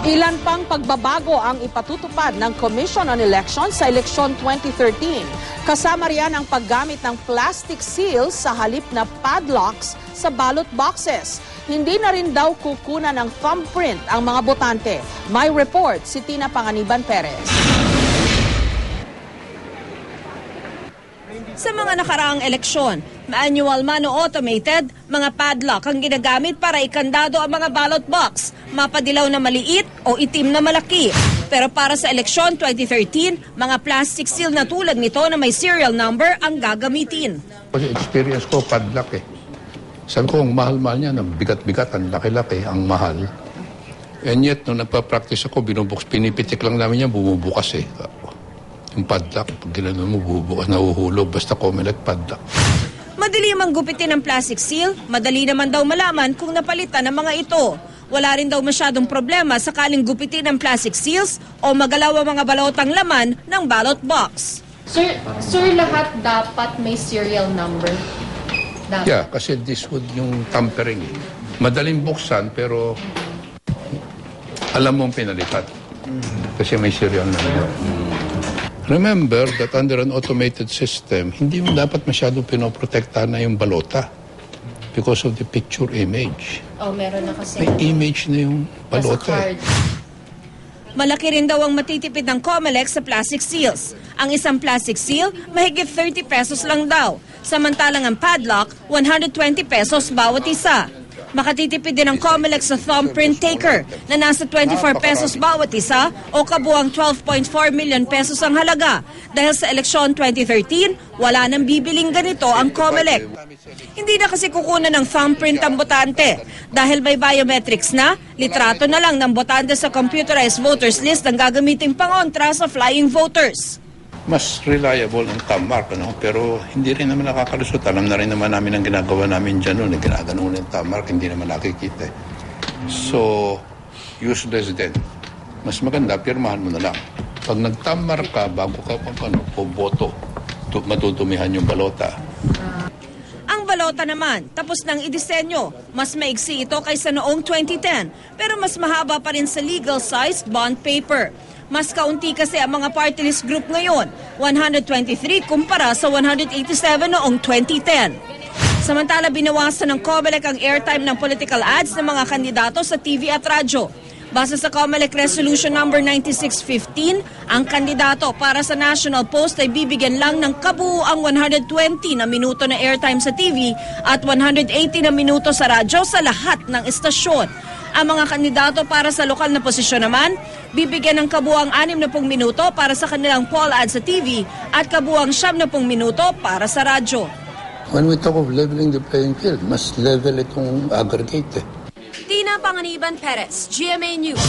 Ilan pang pagbabago ang ipatutupad ng Commission on Elections sa eleksyon 2013. Kasama riyan ang paggamit ng plastic seals sa halip na padlocks sa ballot boxes. Hindi na rin daw kukunan ng thumbprint ang mga botante. May report si Tina Panganiban Perez. Sa mga nakaraang eleksyon, manual man o automated, mga padlock ang ginagamit para ikandado ang mga ballot box, mapadilaw na maliit o itim na malaki. Pero para sa eleksyon 2013, mga plastic seal na tulad nito na may serial number ang gagamitin. Kasi experience ko, padlock eh. Sabi ko, ang mahal-mahal niya, bigat-bigat, ang laki-laki, ang mahal. And yet, nung nagpa-practice ako, pinipitik lang namin yan, bumubukas eh. Yung padlock, pag ginano mo, bubukas, nahuhulog, basta Comelec padlock. Madali mang gupitin ang plastic seal, madali naman daw malaman kung napalitan ng mga ito. Wala rin daw masyadong problema sakaling gupitin ang plastic seals o magalaw ang mga balotang laman ng ballot box. Sir, lahat dapat may serial number? Dapat. Yeah, kasi this would yung tampering eh. Madaling buksan, pero alam mong pinalitan. Kasi may serial number. Remember that under an automated system, hindi mo dapat masyadong pinoprotektahan na yung balota because of the picture image. Oh, meron na kasi. May image na yung balota. Malaki rin daw ang matitipid ng Comelec sa plastic seals. Ang isang plastic seal, mahigit 30 pesos lang daw. Samantalang ang padlock, 120 pesos bawat isa. Makatitipid din ang Comelec sa thumbprint taker na nasa 24 pesos bawat isa o kabuang 12.4 million pesos ang halaga. Dahil sa eleksyon 2013, wala nang bibiling ganito ang Comelec. Hindi na kasi kukunan ng thumbprint ang botante. Dahil may biometrics na, litrato na lang ng botante sa computerized voters list ang gagamiting pangontra sa flying voters. Mas reliable ang thumb mark, ano? Pero hindi rin naman nakakalusot. Alam na rin naman namin ang ginagawa namin dyan noon. Ginaganon yung thumb mark, hindi naman nakikita. So, useless din. Mas maganda, pirmahan mo na lang. Pag nag-thumb mark ka, bago ka boto, matutumihan yung balota. Ang balota naman, tapos nang idisenyo. Mas maigsi ito kaysa noong 2010, pero mas mahaba pa rin sa legal-sized bond paper. Mas kaunti kasi ang mga party list group ngayon, 123 kumpara sa 187 noong 2010. Samantala, binawasan ng Comelec ang airtime ng political ads ng mga kandidato sa TV at radyo. Base sa Comelec Resolution number 9615, ang kandidato para sa National Post ay bibigyan lang ng kabuuang 120 na minuto na airtime sa TV at 180 na minuto sa radyo sa lahat ng istasyon. Ang mga kandidato para sa lokal na posisyon naman, bibigyan ng kabuuang 60 minuto para sa kanilang poll ad sa TV at kabuuang 70 minuto para sa radyo. When we talk of leveling the playing field, mas level itong aggregate eh. Tina Panganiban Perez, GMA News.